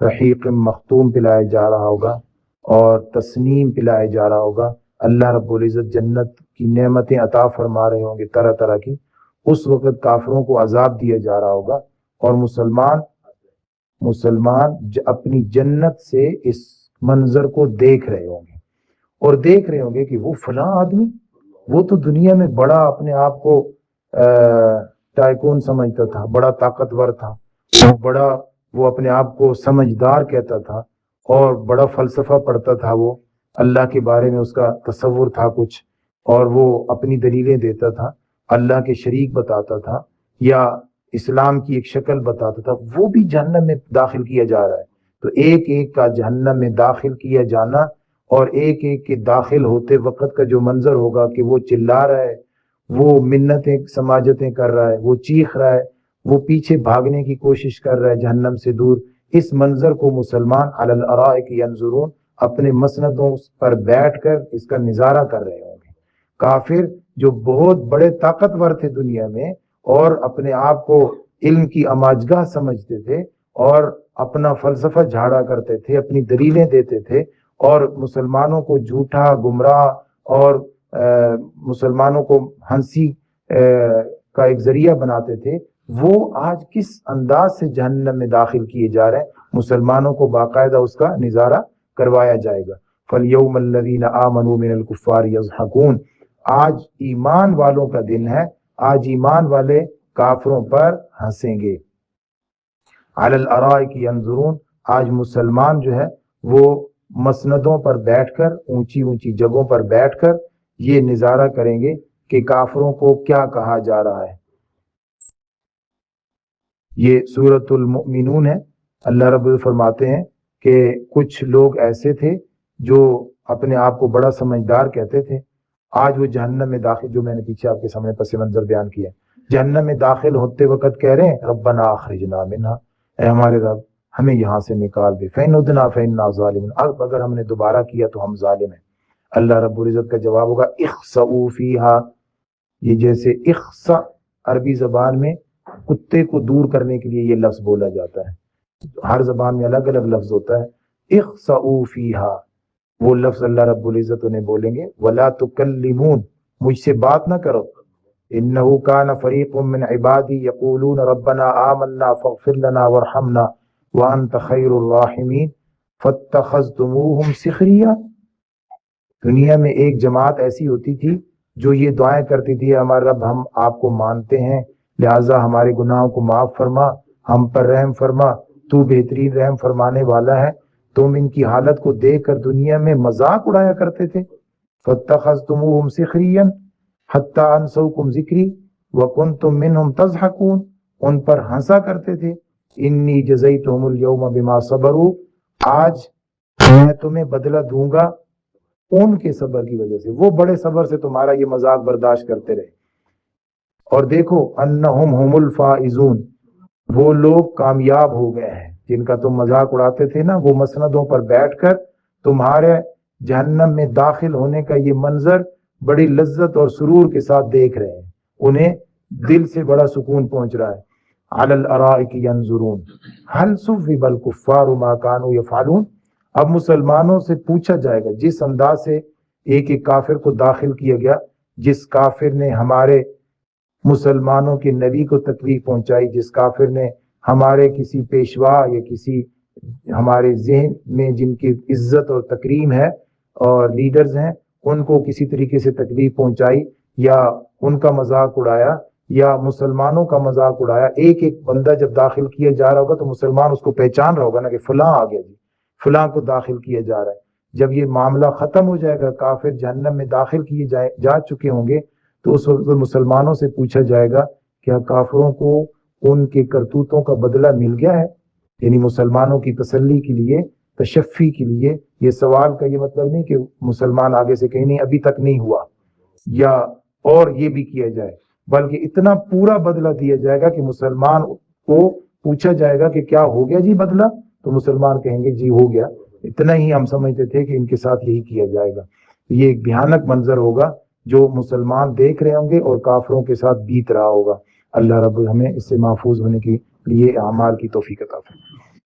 رحیق مختوم پلایا جا رہا ہوگا اور تسنیم پلایا جا رہا ہوگا، اللہ رب العزت جنت کی نعمتیں عطا فرما رہے ہوں گے طرح طرح کی، اس وقت کافروں کو عذاب دیا جا رہا ہوگا، اور مسلمان اپنی جنت سے اس منظر کو دیکھ رہے ہوں گے، اور دیکھ رہے ہوں گے کہ وہ فلاں آدمی، وہ تو دنیا میں بڑا اپنے آپ کو ٹائکون سمجھتا تھا، بڑا طاقتور تھا، وہ اپنے آپ کو سمجھدار کہتا تھا اور بڑا فلسفہ پڑھتا تھا، وہ اللہ کے بارے میں اس کا تصور تھا کچھ، اور وہ اپنی دلیلیں دیتا تھا، اللہ کے شریک بتاتا تھا یا اسلام کی ایک شکل بتاتا تھا، وہ بھی جہنم میں داخل کیا جا رہا ہے۔ تو ایک ایک کا جہنم میں داخل کیا جانا اور ایک ایک کے داخل ہوتے وقت کا جو منظر ہوگا کہ وہ چلا رہا ہے، وہ منتیں سماجتیں کر رہا ہے، وہ چیخ رہا ہے، وہ پیچھے بھاگنے کی کوشش کر رہا ہے جہنم سے دور، اس منظر کو مسلمان علی الارائک ینظرون اپنے مسندوں پر بیٹھ کر اس کا نظارہ کر رہے ہوں گے۔ کافر جو بہت بڑے طاقتور تھے دنیا میں اور اپنے آپ کو علم کی اماجگاہ سمجھتے تھے اور اپنا فلسفہ جھاڑا کرتے تھے، اپنی دلیلیں دیتے تھے اور مسلمانوں کو جھوٹا، گمراہ اور مسلمانوں کو ہنسی کا ایک ذریعہ بناتے تھے، وہ آج کس انداز سے جہنم میں داخل کیے جا رہے ہیں۔ مسلمانوں کو باقاعدہ اس کا نظارہ کروایا جائے گا۔ فَالْيَوْمَ الَّذِينَ آمَنُوا مِنَ الْكُفَّارِ يَضْحَكُونَ، آج ایمان والوں کا دن ہے، آج ایمان والے کافروں پر ہنسیں گے۔ عَلَى الْأَرَائِكِ يَنْظُرُونَ، آج مسلمان جو ہے وہ مسندوں پر بیٹھ کر، اونچی اونچی جگہوں پر بیٹھ کر یہ نظارہ کریں گے کہ کافروں کو کیا کہا جا رہا ہے۔ یہ سورۃ المؤمنون ہے۔ اللہ رب فرماتے ہیں کہ کچھ لوگ ایسے تھے جو اپنے آپ کو بڑا سمجھدار کہتے تھے، آج وہ جہنم میں داخل، جو میں نے پیچھے آپ کے سامنے پس منظر بیان کیا، جہنم میں داخل ہوتے وقت کہہ رہے ہیں ربنا اخرجنا منہا، اے ہمارے رب ہمیں یہاں سے نکال دے، فإن عدنا فإنا ظالمون، اب اگر ہم نے دوبارہ کیا تو ہم ظالم ہیں۔ اللہ رب العزت کا جواب ہوگا اخسؤوا فیہا، یہ جیسے اخسا عربی زبان میں کتے کو دور کرنے کے لیے یہ لفظ بولا جاتا ہے، ہر زبان میں الگ الگ لفظ ہوتا ہے۔ اخسؤوا فیہا، وہ لفظ اللہ رب العزت انہیں بولیں گے ولا تکلمون، مجھ سے بات نہ کرو، انہ کان فریق من عبادی یقولون ربنا آمنا فاغفر لنا وارحمنا وانت خیر الراحمین فاتخذتموہم سخریا۔ دنیا میں ایک جماعت ایسی ہوتی تھی جو یہ دعائیں کرتی تھی، ہمارا رب ہم آپ کو مانتے ہیں لہٰذا ہمارے گناہوں کو معاف فرما، ہم پر رحم فرما، تو بہترین رحم فرمانے والا ہے۔ تم ان کی حالت کو دیکھ کر دنیا میں مذاق اڑایا کرتے تھے، فاتخذتموہم سخریا حتی انسوکم ذکری وکنتم منہم تضحکون، ان پر ہنسا کرتے تھے۔ انی جزیتہم اليوم بما صبروا، آج میں تمہیں بدلہ دوں گا ان کے صبر کی وجہ سے، وہ بڑے صبر سے تمہارا یہ مذاق برداشت کرتے رہے۔ اور دیکھو انہم هم الفائزون، وہ لوگ کامیاب ہو گئے ہیں جن کا تم مذاق اڑاتے تھے نا، وہ مسندوں پر بیٹھ کر تمہارے جہنم میں داخل ہونے کا یہ منظر بڑی لذت اور سرور کے ساتھ دیکھ رہے ہیں، انہیں دل سے بڑا سکون پہنچ رہا ہے۔ علی الارائک ینظرون هل ثوب الکفار ما كانوا یفعلون، اب مسلمانوں سے پوچھا جائے گا جس انداز سے ایک ایک کافر کو داخل کیا گیا، جس کافر نے ہمارے مسلمانوں کے نبی کو تکلیف پہنچائی، جس کافر نے ہمارے کسی پیشوا یا کسی ہمارے ذہن میں جن کی عزت اور تکریم ہے اور لیڈرز ہیں ان کو کسی طریقے سے تکلیف پہنچائی یا ان کا مذاق اڑایا یا مسلمانوں کا مذاق اڑایا۔ ایک ایک بندہ جب داخل کیا جا رہا ہوگا تو مسلمان اس کو پہچان رہا ہوگا نا کہ فلاں آ گیا جی، فلاں کو داخل کیا جا رہا ہے۔ جب یہ معاملہ ختم ہو جائے گا، کافر جہنم میں داخل کیے جا چکے ہوں گے، تو اس وقت مسلمانوں سے پوچھا جائے گا کیا کافروں کو ان کے کرتوتوں کا بدلہ مل گیا ہے؟ یعنی مسلمانوں کی تسلی کے لیے، تشفی کے لیے، یہ سوال کا یہ مطلب نہیں کہ مسلمان آگے سے کہیں نہیں ابھی تک نہیں ہوا یا اور یہ بھی کیا جائے، بلکہ اتنا پورا بدلہ دیا جائے گا کہ مسلمان کو پوچھا جائے گا کہ کیا ہو گیا جی بدلہ، تو مسلمان کہیں گے جی ہو گیا، اتنا ہی ہم سمجھتے تھے کہ ان کے ساتھ یہی کیا جائے گا۔ یہ ایک بھیانک منظر ہوگا جو مسلمان دیکھ رہے ہوں گے اور کافروں کے ساتھ بیت رہا ہوگا۔ اللہ رب ہمیں اس سے محفوظ ہونے کے لیے اعمال کی توفیق عطا فرمائے۔